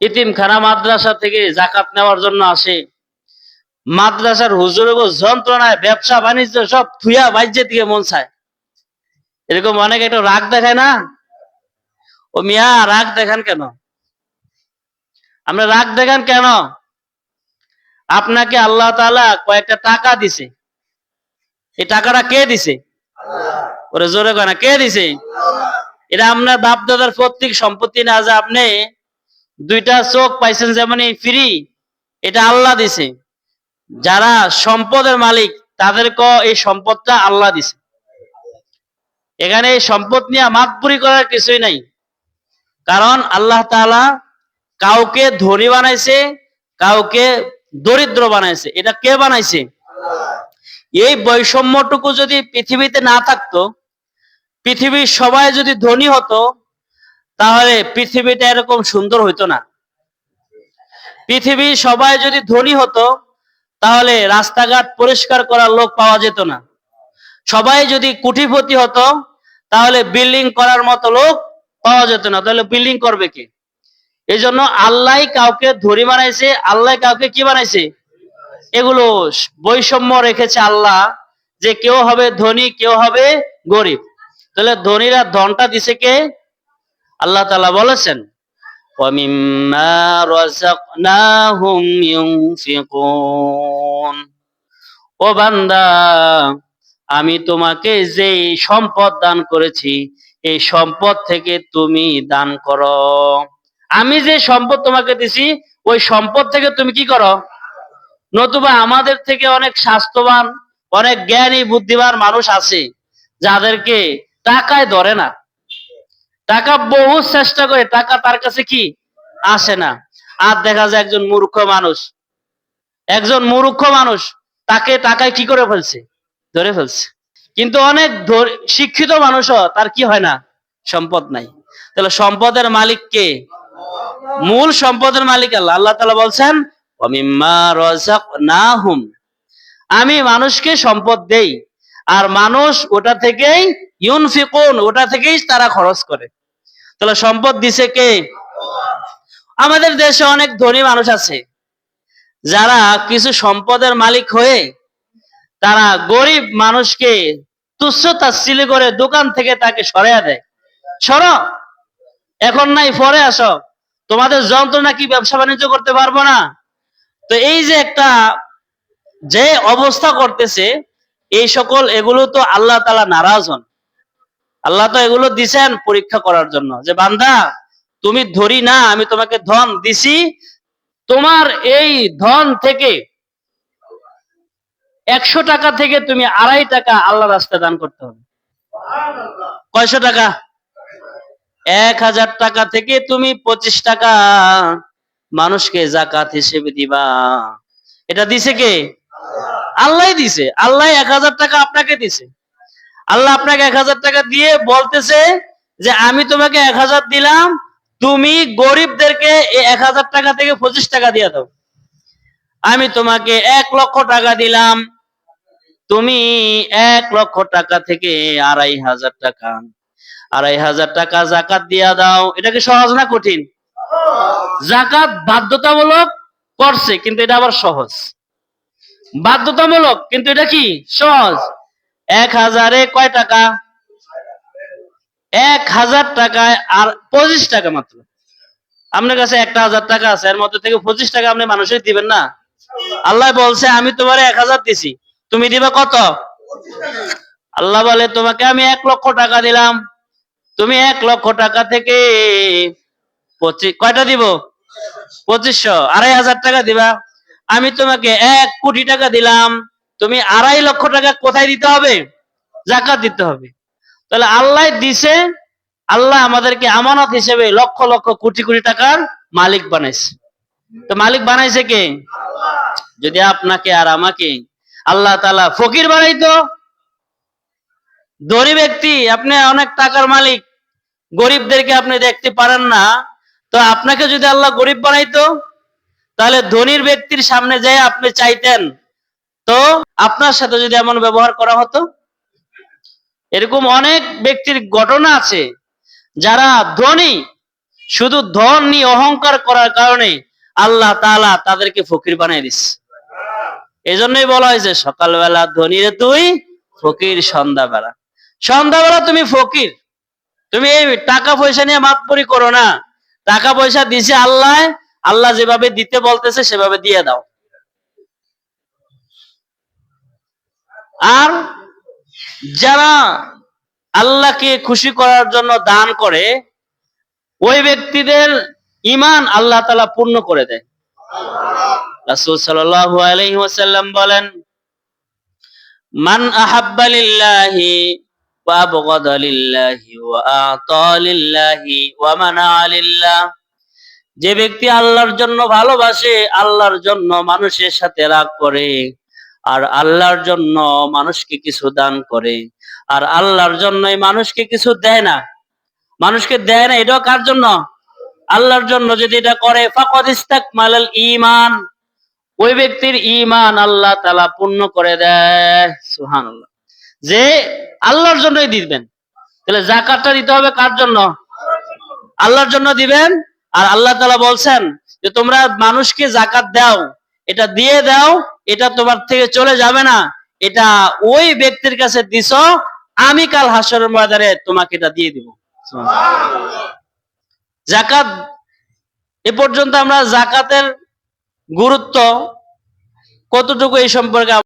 ইতিমখানা মাদ্রাসা থেকে জাকাত নেওয়ার জন্য আসে। মাদ্রাসার হুজুরগো যন্ত্রণায় ব্যবসা বাণিজ্য সব থুয়া বাইজে দিকে মন চায়। এরকম অনেক একটা রাগ দেখায় না? ও মিয়া, রাগ দেখান কেন? আমরা রাগ দেখান কেন? আপনাকে আল্লাহ তাআলা কয়েকটা টাকা দিছে। এই টাকাটা কে দিছে? ওরে জোরে কয় না, কে দিছে? এটা আপনার বাপ দাদার পৈতৃক সম্পত্তি না যে আপনি দুইটা চোখ পাইছেন যেমন ফ্রি, এটা আল্লাহ দিছে। যারা সম্পদের মালিক তাদেরকে এই সম্পদটা আল্লাহ দিছে। এখানে এই সম্পদ নিয়ে মাতবুরি করার কিছুই নাই। কারণ আল্লাহ তাআলা কাউকে ধনী বানাইছে, কাউকে দরিদ্র বানাইছে। এটা কে বানাইছে? এই বৈষম্যটুকু যদি পৃথিবীতে না থাকতো, পৃথিবীর সবাই যদি ধনী হতো, তাহলে পৃথিবীটা এরকম সুন্দর হইতো না। পৃথিবীর সবাই যদি ধনী হতো, তাহলে রাস্তাঘাট পরিষ্কার করার লোক পাওয়া যেত না। সবাই যদি কোটিপতি হতো, তাহলে বিল্ডিং করার মতো লোক পাওয়া যেত না। তাহলে বিল্ডিং করবে কে? এই জন্য আল্লাহ কাউকে ধনী বানাইছে, আল্লাহ কাউকে কি বানাইছে? এগুলো বৈষম্য রেখেছে আল্লাহ, যে কেউ হবে ধনী, কেউ হবে গরিব। তাহলে ধনীরা ধনটা দিছে কে? আল্লাহ তাআলা বলেছেন, وَمِمَّا رَزَقْنَاهُمْ يُنْفِقُونَ। ও বান্দা, আমি তোমাকে যে সম্পদ দান করেছি, এই সম্পদ থেকে তুমি দান করো। আমি যে সম্পদ তোমাকে দিছি, ওই সম্পদ থেকে তুমি কি করো? নতুবা আমাদের থেকে অনেক স্বাস্থ্যবান, অনেক জ্ঞানী বুদ্ধিমান মানুষ আছে যাদেরকে টাকায় ধরে না। টাকা বহু চেষ্টা করে, টাকা তার কাছে কি আসে না। আর দেখা যায় একজন মূর্খ মানুষ তাকে টাকায় কি করে ফেলছে? ধরে ফেলছে। কিন্তু অনেক শিক্ষিত মানুষও তার কি হয় না? সম্পদ নাই। তাহলে সম্পদের মালিক কে? মূল সম্পদের মালিক আল্লাহ। আল্লাহ তাআলা বলছেন, ওয়ামিম্মা রাযাকনাহুম, আমি মানুষকে সম্পদ দেই, আর মানুষ ওটা থেকেই ইউনফিকুন, ওটা থেকেই তারা খরচ করে। তাহলে সম্পদ দিছে কে? আমাদের দেশে অনেক ধনী মানুষ আছে যারা কিছু সম্পদের মালিক হয়ে তারা গরিব মানুষকে তুচ্ছ তাচ্ছিল্য করে দোকান থেকে তাকে সরাইয়া দেয়। সরো, এখন নাই পরে আসো, তোমাদের যন্ত্রণা কি ব্যবসা বাণিজ্য করতে পারবো না? তো এই যে একটা যে অবস্থা করতেছে, এই সকল এগুলো তো আল্লাহ তাআলা নারাজ হন। আল্লাহ তো এগুলো দিছেন পরীক্ষা করার জন্য, যে বান্দা তুমি ধরি না, আমি তোমাকে ধন দিছি, তোমার এই ধন থেকে 100 টাকা থেকে তুমি 2.5 টাকা আল্লাহ রাস্তায় দান করতে হবে। কয়শো টাকা? 1000 টাকা থেকে তুমি 25 টাকা মানুষকে জাকাত হিসেবে দিবা। এটা দিছে কে? আল্লাহ দিছে। আল্লাহ 1000 টাকা আপনাকে দিছে। আল্লাহ আপনাকে 1000 টাকা দিয়ে বলতেছে যে আমি তোমাকে 1000 দিলাম, তুমি গরিবদেরকে এই 1000 টাকা থেকে 25 টাকা দিয়ে দাও। আমি তোমাকে 1 লক্ষ টাকা দিলাম, তুমি 1 লক্ষ টাকা থেকে 2,500 টাকা জাকাত দিয়া দাও। এটা কি সহজ না কঠিন? জাকাত বাধ্যতামূলক করছে, কিন্তু এটা আবার সহজ। বাধ্যতামূলক, কিন্তু এটা কি সহজ। 1000-এ কয় টাকা? 1000 টাকায় আর 25 টাকা মাত্র। আপনার কাছে 1000 টাকা আছে, এর মধ্যে থেকে 25 টাকা আপনি মানুষের দিবেন না? আল্লাহ বলছে আমি তোমারে 1000 দিছি, তুমি দিবা কত? আল্লাহ বলে তোমাকে আমি 1 লক্ষ টাকা দিলাম, তুমি 1 লক্ষ টাকা থেকে 25 কয়টা দিব? 2500, 2,500 টাকা দিবা। আমি তোমাকে 1 কোটি টাকা দিলাম, তুমি 2.5 লক্ষ টাকা কোথায় দিতে হবে? জাকাত দিতে হবে। তাহলে আল্লাহ দিছে, আল্লাহ আমাদেরকে আমানত হিসেবে লক্ষ লক্ষ কোটি কোটি টাকার মালিক বানাইছে। তো মালিক বানাইছে কে? যদি আপনাকে আর আমাকে আল্লাহ তাআলা ফকির বানাইতো, ধনী ব্যক্তি, আপনি অনেক টাকার মালিক, গরিবদেরকে আপনি দেখতে পারেন না, তো আপনাকে যদি আল্লাহ গরিব বানাইতো, তাহলে ধনীর ব্যক্তির সামনে যেয়ে আপনি চাইতেন, তো আপনার সাথে যদি এমন ব্যবহার করা হতো। এরকম অনেক ব্যক্তির ঘটনা আছে যারা ধনী, শুধু ধন নিয়ে অহংকার করার কারণে আল্লাহ তাআলা তাদেরকে ফকির বানিয়ে দিচ্ছে। এই জন্যই বলা হয়েছে সকালবেলা ধনী রে তুই ফকির, সন্ধ্যাবেলা তুমি ফকির। তুমি এই টাকা পয়সা নিয়ে মাতবরি করো না। টাকা পয়সা দিছে আল্লাহ, আল্লাহ যেভাবে দিতে বলতেছে সেভাবে দিয়ে দাও। আর যারা আল্লাহকে খুশি করার জন্য দান করে, ওই ব্যক্তিদের ঈমান আল্লাহ তাআলা পূর্ণ করে দেয়। রাসূল সাল্লাল্লাহু আলাইহি ওয়াসাল্লাম বলেন, মান আহাব্বা লিল্লাহি ওয়া আবগাদা লিল্লাহি ওয়া আতা লিল্লাহি ওয়া মানা লিল্লাহ, যে ব্যক্তি আল্লাহর জন্য ভালোবাসে, আল্লাহর জন্য মানুষের সাথে রাগ করে, আর আল্লাহর জন্য মানুষকে কিছু দান করে, আর আল্লাহর জন্যই মানুষকে কিছু দেয় না, মানুষকে দেয় না, এটাও কার জন্য? আল্লাহর জন্য। যদি এটা করে ফাকাদ ইস্তাকমালাল ঈমান, ওই ব্যক্তির ঈমান আল্লাহ তাআলা পূর্ণ করে দেয়। সুবহানাল্লাহ। যে আল্লাহর জন্যই দিবেন, তাহলে যাকাতটা দিতে হবে কার জন্য? আল্লাহর জন্য দিবেন। আর আল্লাহ তাআলা বলছেন যে তোমরা মানুষকে যাকাত দাও, এটা দিয়ে দাও, এটা তোমার থেকে চলে যাবে না, এটা ওই ব্যক্তির কাছে দিছো, আমি কাল হাসরের ময়দানে তোমাকে এটা দিয়ে দিব। যাকাত, এ পর্যন্ত আমরা যাকাতের গুরুত্ব কতটুকু এই সম্পর্কে